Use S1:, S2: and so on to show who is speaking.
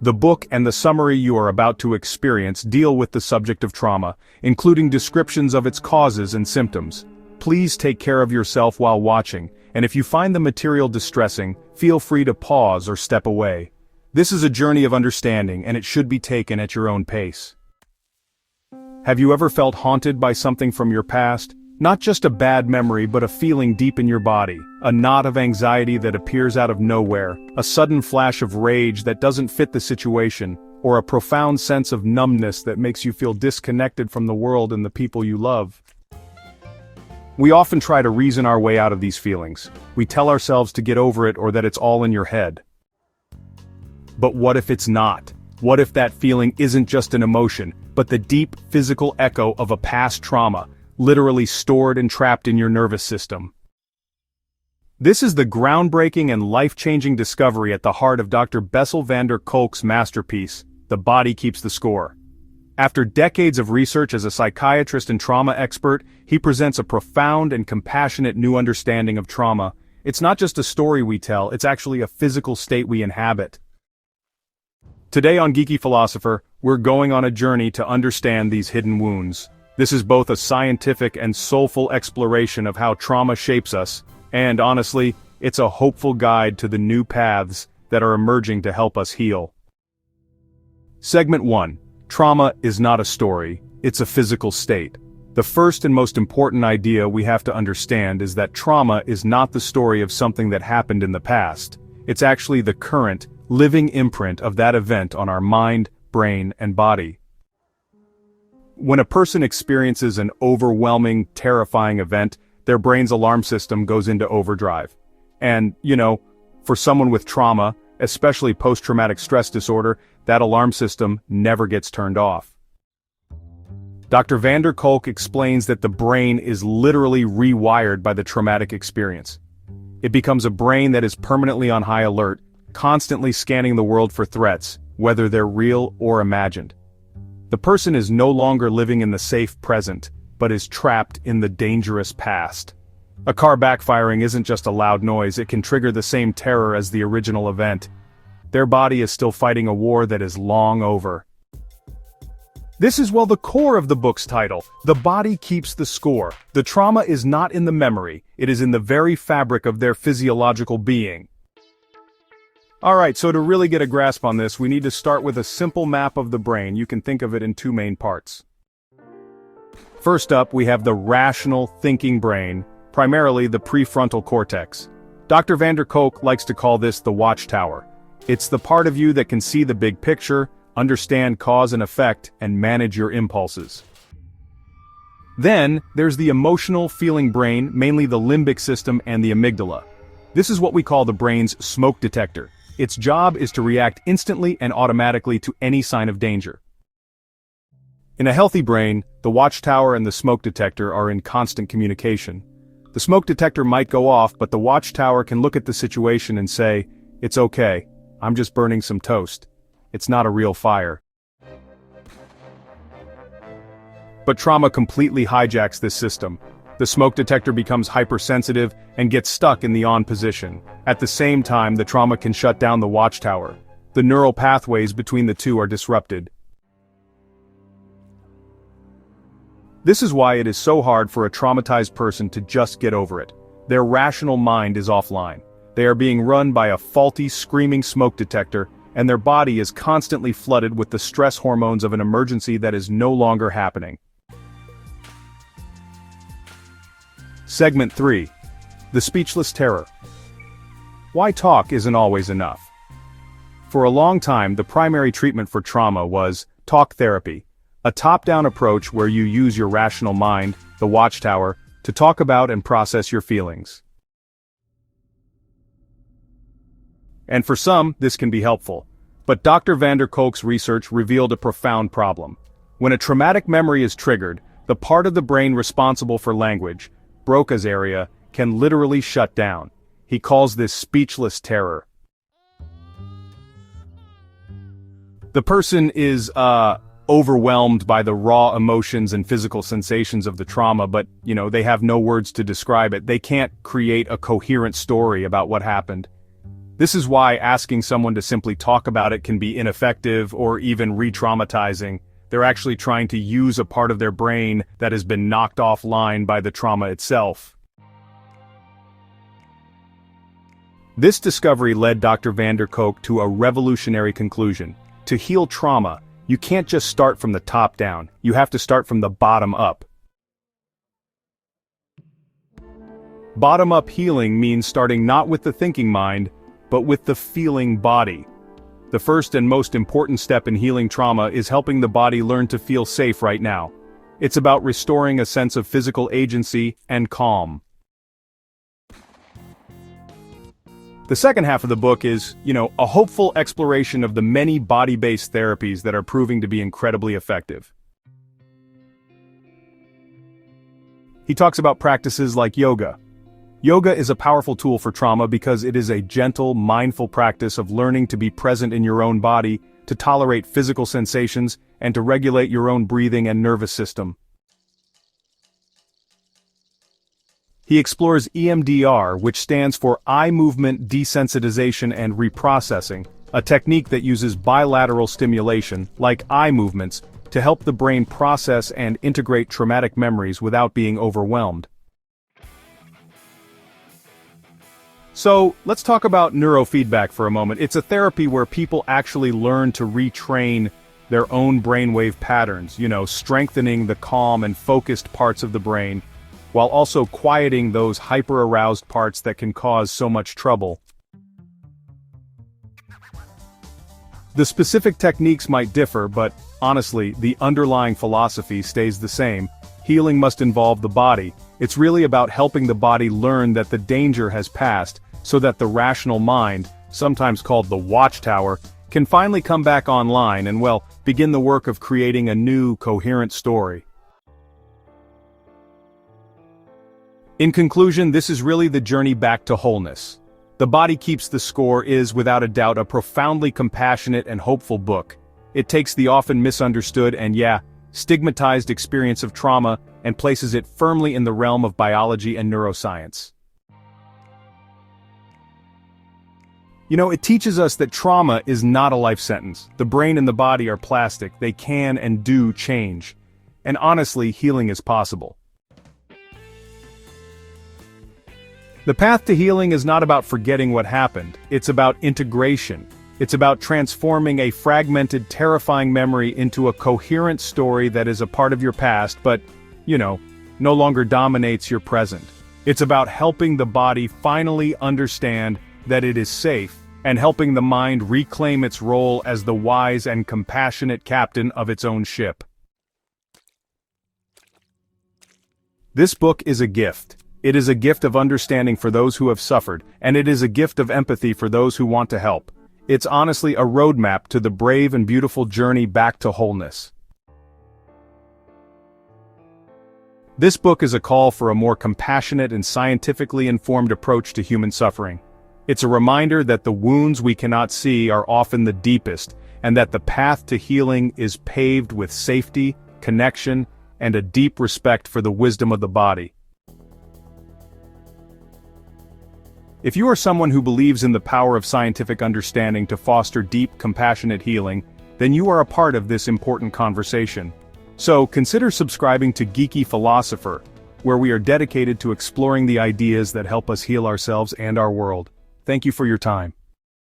S1: The book and the summary you are about to experience deal with the subject of trauma, including descriptions of its causes and symptoms. Please take care of yourself while watching, and if you find the material distressing, feel free to pause or step away. This is a journey of understanding, and it should be taken at your own pace. Have you ever felt haunted by something from your past? Not just a bad memory, but a feeling deep in your body, a knot of anxiety that appears out of nowhere, a sudden flash of rage that doesn't fit the situation, or a profound sense of numbness that makes you feel disconnected from the world and the people you love. We often try to reason our way out of these feelings. We tell ourselves to get over it or that it's all in your head. But what if it's not? What if that feeling isn't just an emotion, but the deep physical echo of a past trauma, literally stored and trapped in your nervous system? This is the groundbreaking and life-changing discovery at the heart of Dr. Bessel van der Kolk's masterpiece, The Body Keeps the Score. After decades of research as a psychiatrist and trauma expert, he presents a profound and compassionate new understanding of trauma. It's not just a story we tell, it's actually a physical state we inhabit. Today on Geeky Philosopher, we're going on a journey to understand these hidden wounds. This is both a scientific and soulful exploration of how trauma shapes us, and honestly, it's a hopeful guide to the new paths that are emerging to help us heal. Segment 1. Trauma is not a story, it's a physical state. The first and most important idea we have to understand is that trauma is not the story of something that happened in the past. It's actually the current, living imprint of that event on our mind, brain, and body. When a person experiences an overwhelming, terrifying event, their brain's alarm system goes into overdrive. And, for someone with trauma, especially post-traumatic stress disorder, that alarm system never gets turned off. Dr. van der Kolk explains that the brain is literally rewired by the traumatic experience. It becomes a brain that is permanently on high alert, constantly scanning the world for threats, whether they're real or imagined. The person is no longer living in the safe present, but is trapped in the dangerous past. A car backfiring isn't just a loud noise, it can trigger the same terror as the original event. Their body is still fighting a war that is long over. This is the core of the book's title. The body keeps the score. The trauma is not in the memory, it is in the very fabric of their physiological being. Alright, so to really get a grasp on this, we need to start with a simple map of the brain. You can think of it in two main parts. First up, we have the rational, thinking brain, primarily the prefrontal cortex. Dr. van der Kolk likes to call this the watchtower. It's the part of you that can see the big picture, understand cause and effect, and manage your impulses. Then, there's the emotional, feeling brain, mainly the limbic system and the amygdala. This is what we call the brain's smoke detector. Its job is to react instantly and automatically to any sign of danger. In a healthy brain, the watchtower and the smoke detector are in constant communication. The smoke detector might go off, but the watchtower can look at the situation and say, "It's okay, I'm just burning some toast. It's not a real fire." But trauma completely hijacks this system. The smoke detector becomes hypersensitive and gets stuck in the on position. At the same time, the trauma can shut down the watchtower. The neural pathways between the two are disrupted. This is why it is so hard for a traumatized person to just get over it. Their rational mind is offline. They are being run by a faulty, screaming smoke detector, and their body is constantly flooded with the stress hormones of an emergency that is no longer happening. Segment 3. The speechless terror. Why talk isn't always enough. For a long time, the primary treatment for trauma was talk therapy, a top-down approach where you use your rational mind, the watchtower, to talk about and process your feelings. And for some, this can be helpful. But Dr. van der Kolk's research revealed a profound problem. When a traumatic memory is triggered, the part of the brain responsible for language, Broca's area, can literally shut down. He calls this speechless terror. The person is, overwhelmed by the raw emotions and physical sensations of the trauma, but, they have no words to describe it. They can't create a coherent story about what happened. This is why asking someone to simply talk about it can be ineffective or even re-traumatizing. They're actually trying to use a part of their brain that has been knocked offline by the trauma itself. This discovery led Dr. van der Kolk to a revolutionary conclusion. To heal trauma, you can't just start from the top down, you have to start from the bottom up. Bottom-up healing means starting not with the thinking mind, but with the feeling body. The first and most important step in healing trauma is helping the body learn to feel safe right now. It's about restoring a sense of physical agency and calm. The second half of the book is, a hopeful exploration of the many body-based therapies that are proving to be incredibly effective. He talks about practices like yoga. Yoga is a powerful tool for trauma because it is a gentle, mindful practice of learning to be present in your own body, to tolerate physical sensations, and to regulate your own breathing and nervous system. He explores EMDR, which stands for Eye Movement Desensitization and Reprocessing, a technique that uses bilateral stimulation, like eye movements, to help the brain process and integrate traumatic memories without being overwhelmed. So, let's talk about neurofeedback for a moment. It's a therapy where people actually learn to retrain their own brainwave patterns, strengthening the calm and focused parts of the brain, while also quieting those hyper-aroused parts that can cause so much trouble. The specific techniques might differ, but, honestly, the underlying philosophy stays the same. Healing must involve the body. It's really about helping the body learn that the danger has passed, so that the rational mind, sometimes called the watchtower, can finally come back online and, begin the work of creating a new, coherent story. In conclusion, this is really the journey back to wholeness. The Body Keeps the Score is, without a doubt, a profoundly compassionate and hopeful book. It takes the often misunderstood and, stigmatized experience of trauma and places it firmly in the realm of biology and neuroscience. It teaches us that trauma is not a life sentence. The brain and the body are plastic, they can and do change. And honestly, healing is possible. The path to healing is not about forgetting what happened, it's about integration. It's about transforming a fragmented, terrifying memory into a coherent story that is a part of your past, but, no longer dominates your present. It's about helping the body finally understand that it is safe, and helping the mind reclaim its role as the wise and compassionate captain of its own ship. This book is a gift. It is a gift of understanding for those who have suffered, and it is a gift of empathy for those who want to help. It's honestly a roadmap to the brave and beautiful journey back to wholeness. This book is a call for a more compassionate and scientifically informed approach to human suffering. It's a reminder that the wounds we cannot see are often the deepest, and that the path to healing is paved with safety, connection, and a deep respect for the wisdom of the body. If you are someone who believes in the power of scientific understanding to foster deep, compassionate healing, then you are a part of this important conversation. So, consider subscribing to Geeky Philosopher, where we are dedicated to exploring the ideas that help us heal ourselves and our world. Thank you for your time.